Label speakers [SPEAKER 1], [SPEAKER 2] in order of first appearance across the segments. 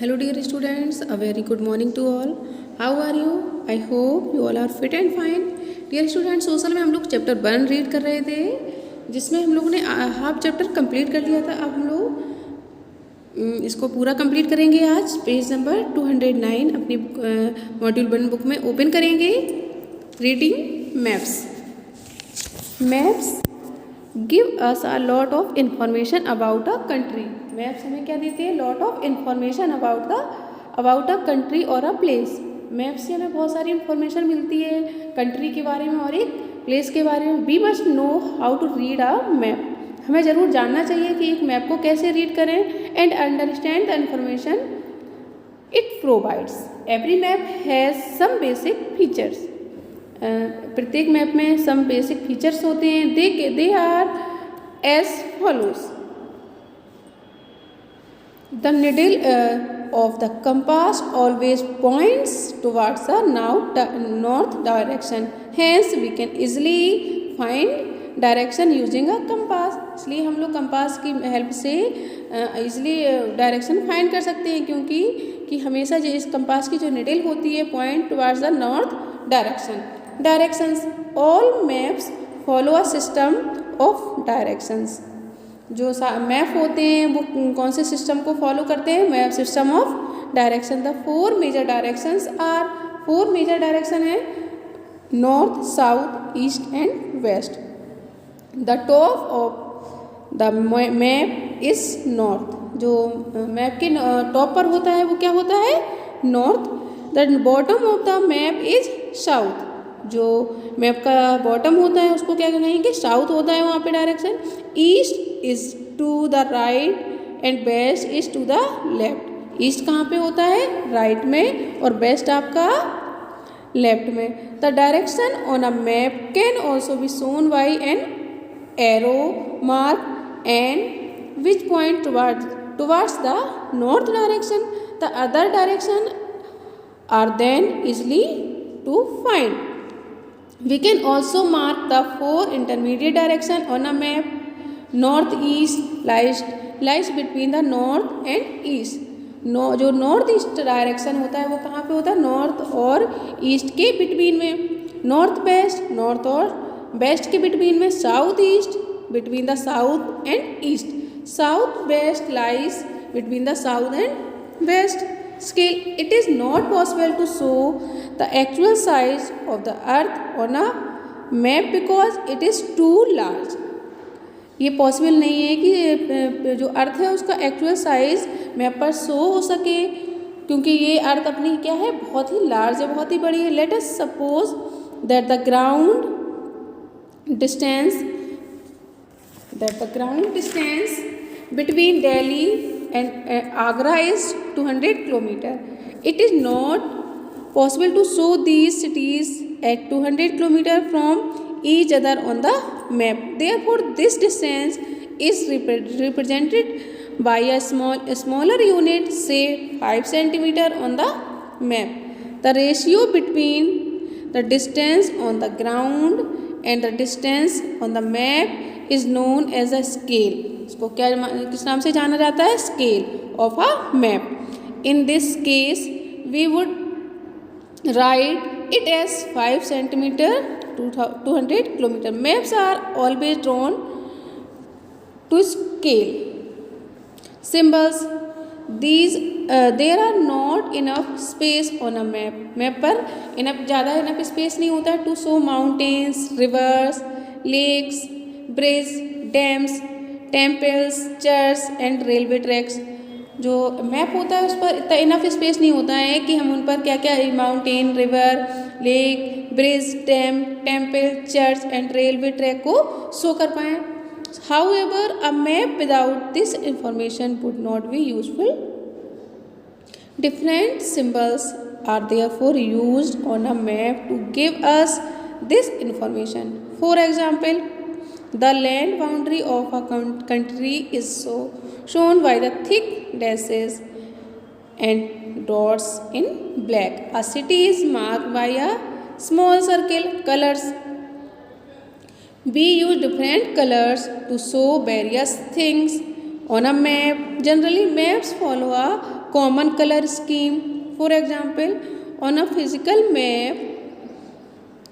[SPEAKER 1] Hello dear students, a very good morning to all. How are you? I hope you all are fit and fine. Dear students, social में हम लोग chapter 1 read कर रहे थे, जिसमें हम लोगों ने हाफ चैप्टर कंप्लीट कर लिया था। अब हम लोग इसको पूरा कंप्लीट करेंगे। आज पेज नंबर 209 अपनी मॉड्यूल 1 बुक में ओपन करेंगे। Reading maps. Maps give us a lot of information about a country. Maps हमें क्या देते हैं? Lot of information about a country और अ प्लेस। मैप से हमें बहुत सारी इंफॉर्मेशन मिलती है कंट्री के बारे में और एक प्लेस के बारे में। We must know how to read a map. हमें ज़रूर जानना चाहिए कि एक मैप को कैसे रीड करें and understand the information it provides. Every map has some basic features. प्रत्येक मैप में सम बेसिक फीचर्स होते हैं। They are as follows. The needle of the compass always points towards the north direction. Hence we can easily find direction using a compass. इसलिए हम लोग compass की help से easily direction find कर सकते हैं, क्योंकि हमेशा जो इस कंपास की जो निडल होती है point towards the north direction. Directions. All maps follow a system of directions. जो मैप होते हैं वो कौन से सिस्टम को फॉलो करते हैं? Map system of direction. The four major directions are. Four major direction है north, south, east and west. The top of the map is north. जो मैप के टॉप पर होता है वो क्या होता है? North. The bottom of the map is south. जो मैप का बॉटम होता है उसको क्या कहेंगे? साउथ होता है वहाँ पे direction. East is to the right and west is to the left. East कहाँ पे होता है? राइट में, और वेस्ट आपका लेफ्ट में। The direction on a map can also be shown by an arrow mark and which point towards the north direction. The other direction are then easily to find. We can also mark the four intermediate direction on a map. Northeast lies between the north and east. जो north east direction होता है वो कहाँ पे होता है? North और east के बिटवीन में। नॉर्थ वेस्ट, नॉर्थ और वेस्ट के बिटवीन में। South east between the south and east. South west lies between the south and west. Scale. It is not possible to show the actual size of the earth on a map because it is too large. ये possible नहीं है कि जो अर्थ है उसका actual size map पर show हो सके, क्योंकि ये अर्थ अपनी क्या है? बहुत ही लार्ज है, बहुत ही बड़ी है। Let us suppose that the ground distance between Delhi and Agra is 200 kilometer. It is not possible to show these cities at 200 kilometer from each other on the map. Therefore, this distance is represented by a smaller unit, say 5 centimeter on the map. The ratio between the distance on the ground and the distance on the map is known as a scale. इसको क्या किस नाम से जाना जाता है? Scale of a map. In this case we would write it as 5 centimetre 200 kilometre. Maps are always drawn to scale. Symbols. There are not enough space on a map. Map पर ज़्यादा स्पेस नहीं होता है to show mountains, rivers, lakes, bridge, dams, temples, church and railway tracks. जो map होता है उस पर इतना इनफ स्पेस नहीं होता है कि हम उन पर क्या क्या mountain, river, lake, bridge, dam, temple, church and railway track को शो कर पाएँ। However a map without this information would not be useful. Different symbols are therefore used on a map to give us this information. For example, the land boundary of a country is shown by the thick dashes and dots in black. A city is marked by a small circle. Colors. We use different colors to show various things on a map. Generally, maps follow a common color scheme. For example, on a physical map,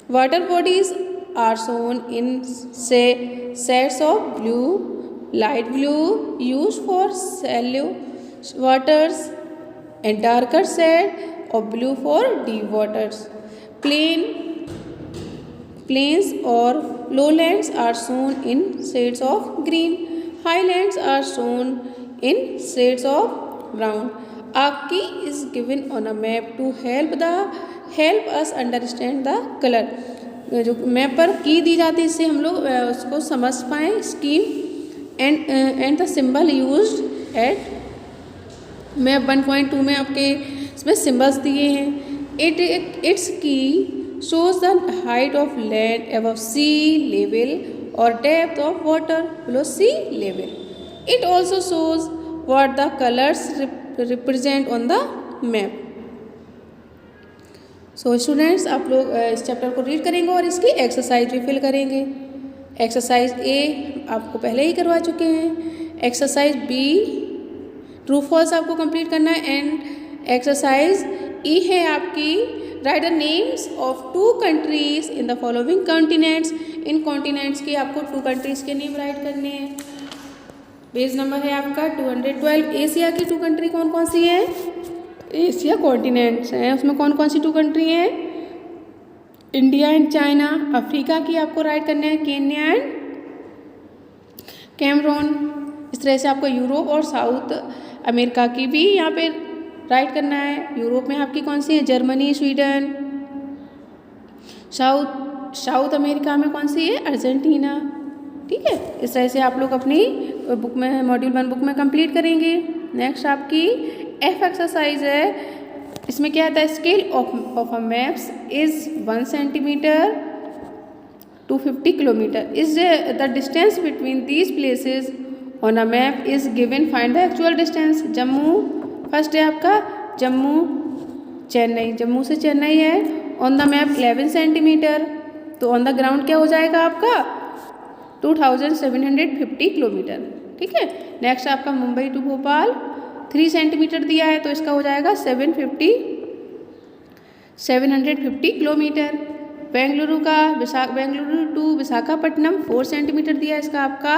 [SPEAKER 1] water bodies are shown in say shades of blue, light blue used for shallow waters, and darker shade of blue for deep waters. Plains or lowlands are shown in shades of green. Highlands are shown in shades of brown. A key is given on a map to help us understand the color. जो map पर की दी जाती है इससे हम लोग उसको समझ पाएँ. Scheme and the symbol used eight map 1.2 में आपके इसमें सिंबल्स दिए हैं. इट्स की shows the height of land above sea level or depth of water below sea level. It also shows what the colors represent on the map. So students, आप लोग इस chapter को रीड करेंगे और इसकी एक्सरसाइज भी fill करेंगे. Exercise ए आपको पहले ही करवा चुके हैं. एक्सरसाइज बी ट्रू फॉल्स आपको कंप्लीट करना है. एंड एक्सरसाइज ई है आपकी right the names of 2 countries in the following continents. In continents के आपको 2 कंट्रीज के नेम राइट करने हैं. पेज नंबर है आपका 212. एशिया की 2 कंट्री कौन कौन सी है? एशिया कॉन्टिनेंट्स हैं, उसमें कौन कौन सी 2 कंट्री हैं? India and China. अफ्रीका की आपको राइट करना है केन्या एंड कैमरून. इस तरह से आपको यूरोप और साउथ अमेरिका की भी यहाँ पे राइट करना है. यूरोप में आपकी कौन सी है? Germany, Sweden. साउथ अमेरिका में कौन सी है? अर्जेंटीना. ठीक है, इस तरह से आप लोग अपनी बुक में मॉड्यूल 1 बुक में कंप्लीट करेंगे. नेक्स्ट आपकी एफ एक्सरसाइज है. इसमें क्या आता है? Scale of a maps is 1 centimetre to 50 kilometre. Is the distance between these places on a map is given. Find the actual distance. Jammu first है आपका जम्मू चेन्नई. जम्मू से चेन्नई है ऑन द मैप 11 सेंटीमीटर. तो ऑन द ग्राउंड क्या हो जाएगा आपका? 2750 kilometre. ठीक है. नेक्स्ट आपका मुंबई टू भोपाल 3 सेंटीमीटर दिया है तो इसका हो जाएगा 750 kilometre. Bengaluru to Visakhapatnam 4 centimetre दिया है, इसका आपका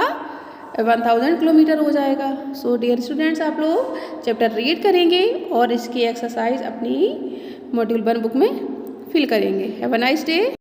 [SPEAKER 1] 1000 किलोमीटर हो जाएगा. सो डियर स्टूडेंट्स, आप लोग चैप्टर रीड करेंगे और इसकी एक्सरसाइज अपनी मॉड्यूल 1 बुक में फिल करेंगे. Have a nice day.